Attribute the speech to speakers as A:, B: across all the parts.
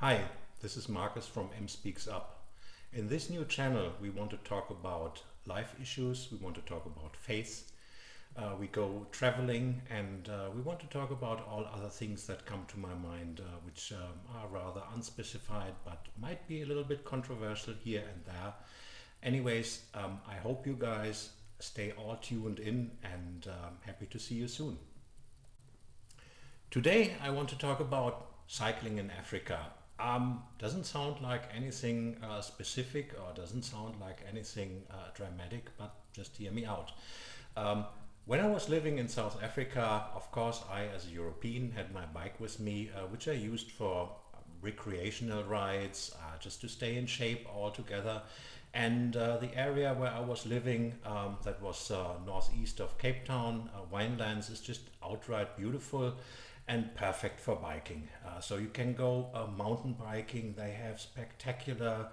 A: Hi, this is Marcus from M Speaks Up. In this new channel, we want to talk about life issues, we want to talk about faith, we go traveling, and we want to talk about all other things that come to my mind, which are rather unspecified but might be a little bit controversial here and there. Anyways, I hope you guys stay all tuned in, and happy to see you soon. Today I want to talk about cycling in Africa. Doesn't sound like anything specific, or doesn't sound like anything dramatic, but just hear me out. When I was living in South Africa, of course, I as a European had my bike with me, which I used for recreational rides, just to stay in shape altogether. And the area where I was living, that was northeast of Cape Town, Winelands, is just outright beautiful and perfect for biking. So you can go mountain biking. They have spectacular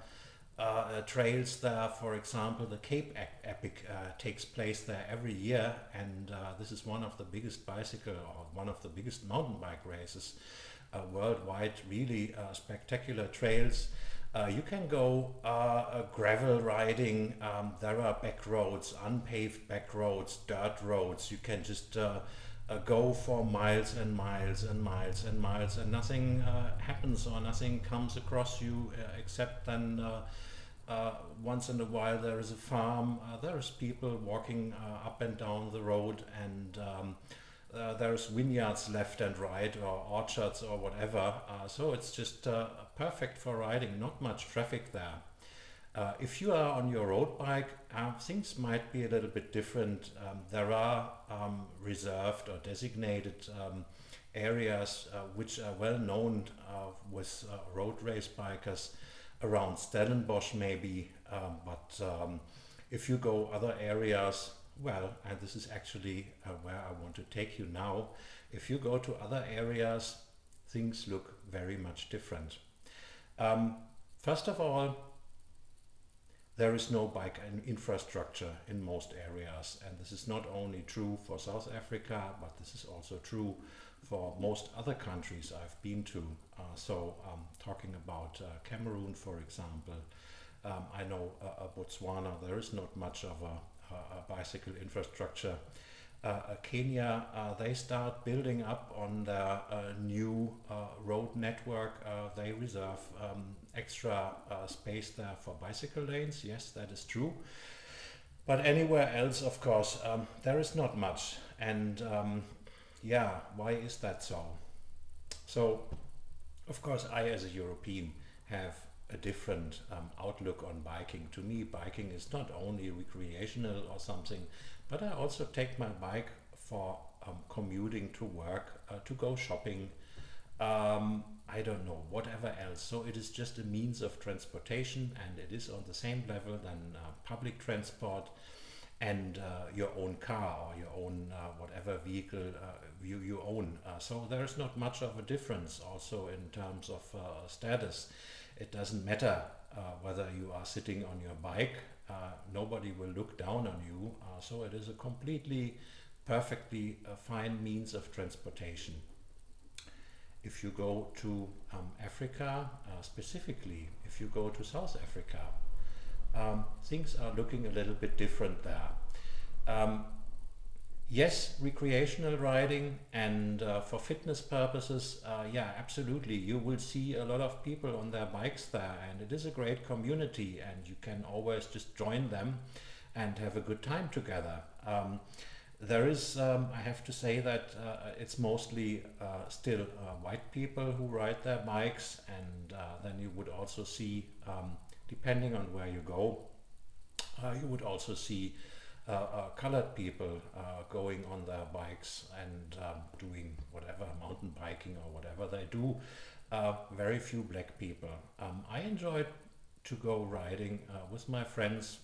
A: trails there. For example, the Cape Epic takes place there every year, and this is one of the biggest bicycle or one of the biggest mountain bike races worldwide. Really spectacular trails. You can go gravel riding. There are back roads, unpaved back roads, dirt roads. You can just go for miles and miles and miles and miles, and nothing happens or nothing comes across you except then once in a while there is a farm, there is people walking up and down the road, and there's vineyards left and right, or orchards or whatever. So it's just perfect for riding, not much traffic there. If you are on your road bike, things might be a little bit different. There are reserved or designated areas which are well known with road race bikers around Stellenbosch maybe, but if you go other areas, well, and this is actually where I want to take you now, if you go to other areas, things look very much different. First of all, there is no bike infrastructure in most areas, and this is not only true for South Africa, but this is also true for most other countries I've been to. Talking about Cameroon, for example, I know Botswana, there is not much of a bicycle infrastructure. Kenya, they start building up on their new road network. They reserve extra space there for bicycle lanes. Yes, that is true. But anywhere else, of course, there is not much. And yeah, why is that so? So, of course, I as a European have a different outlook on biking. To me, biking is not only recreational or something, but I also take my bike for commuting to work, to go shopping, I don't know, whatever else. So it is just a means of transportation, and it is on the same level than public transport and your own car or your own whatever vehicle you own. So there's not much of a difference also in terms of status. It doesn't matter whether you are sitting on your bike, nobody will look down on you. So it is a completely, perfectly fine means of transportation. If you go to Africa, specifically, if you go to South Africa, things are looking a little bit different there. Yes, recreational riding and for fitness purposes, yeah, absolutely. You will see a lot of people on their bikes there, and it is a great community, and you can always just join them and have a good time together. There is, I have to say that it's mostly still white people who ride their bikes, and then you would also see, depending on where you go, you would also see colored people going on their bikes and doing whatever, mountain biking or whatever they do. Very few black people. I enjoyed to go riding with my friends,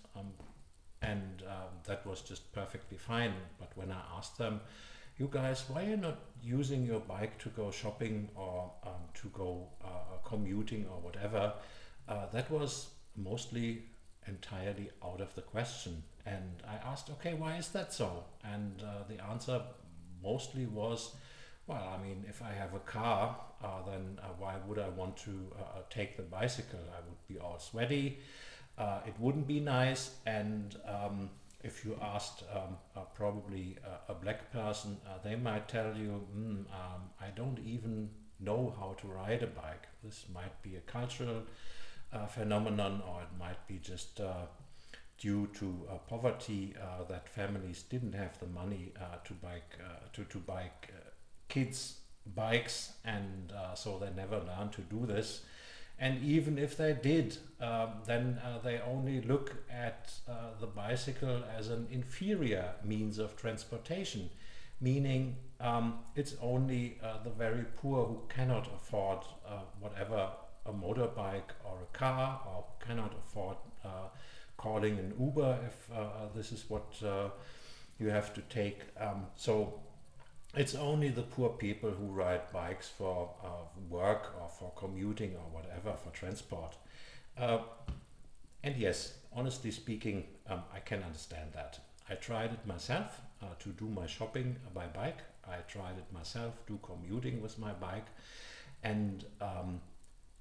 A: and that was just perfectly fine. But when I asked them, you guys, why are you not using your bike to go shopping or to go commuting or whatever, that was mostly entirely out of the question. And I asked, okay, why is that so? And the answer mostly was, Well, I mean, if I have a car, then why would I want to take the bicycle? I would be all sweaty. It wouldn't be nice. And if you asked probably a black person, they might tell you, I don't even know how to ride a bike. This might be a cultural phenomenon, or it might be just due to poverty, that families didn't have the money to buy kids bikes, and so they never learned to do this. And even if they did, then they only look at the bicycle as an inferior means of transportation, meaning it's only the very poor who cannot afford whatever, a motorbike or a car, or cannot afford calling an Uber if this is what you have to take. So it's only the poor people who ride bikes for work or for commuting or whatever, for transport. Uh, and yes, honestly speaking, I can understand that. I tried it myself to do my shopping by bike. I tried it myself, do commuting with my bike, and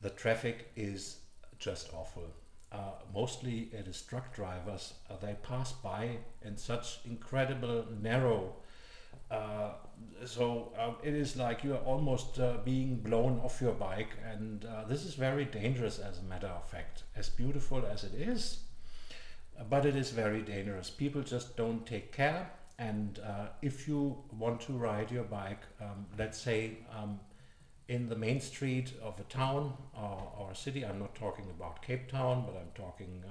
A: the traffic is just awful. Mostly it is truck drivers. They pass by in such incredible narrow, it is like you are almost being blown off your bike, and this is very dangerous, as a matter of fact. As beautiful as it is, but it is very dangerous. People just don't take care, and if you want to ride your bike, let's say in the main street of a town or a city, I'm not talking about Cape Town, but I'm talking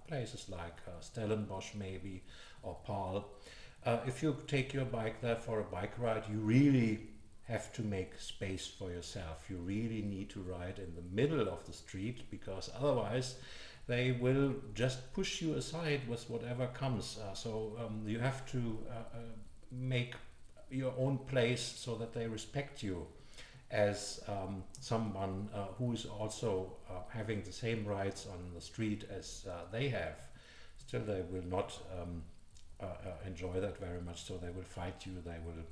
A: places like Stellenbosch maybe, or Paarl. If you take your bike there for a bike ride, you really have to make space for yourself. You really need to ride in the middle of the street, because otherwise they will just push you aside with whatever comes. You have to make your own place so that they respect you as someone who is also having the same rights on the street as they have. Still, they will not enjoy that very much, so they will fight you, they will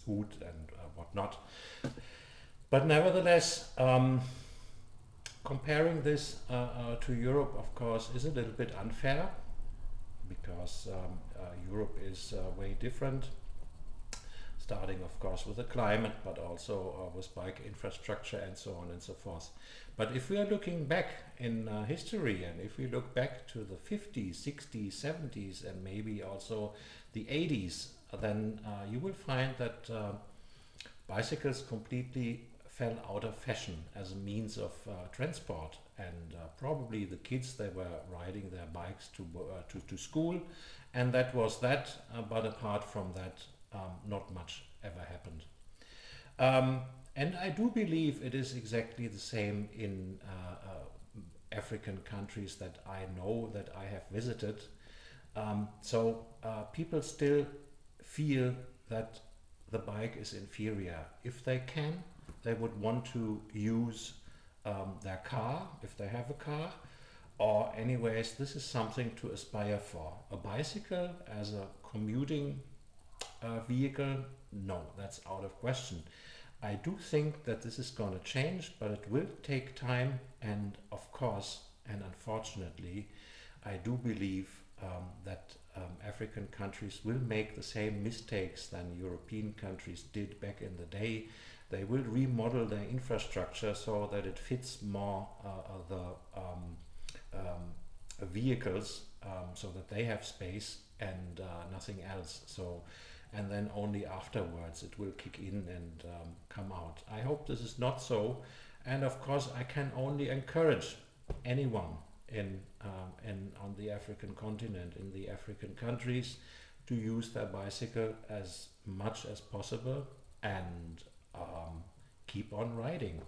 A: hoot and whatnot. But nevertheless, comparing this to Europe, of course, is a little bit unfair, because Europe is way different, starting of course with the climate, but also with bike infrastructure and so on and so forth. But if we are looking back in history, and if we look back to the 50s, 60s, 70s, and maybe also the 80s, then you will find that bicycles completely fell out of fashion as a means of transport, and probably the kids, they were riding their bikes to school, and that was that. But apart from that, not much ever happened. And I do believe it is exactly the same in African countries that I know, that I have visited. People still feel that the bike is inferior. If they can, they would want to use their car, if they have a car, or anyways, this is something to aspire for. A bicycle as a commuting vehicle, no, that's out of question. I do think that this is going to change, but it will take time, and of course, and unfortunately, I do believe that African countries will make the same mistakes than European countries did back in the day. They will remodel their infrastructure so that it fits more the vehicles, so that they have space and nothing else. And then only afterwards it will kick in and come out. I hope this is not so, and of course I can only encourage anyone on the African continent, in the African countries, to use their bicycle as much as possible, and keep on riding.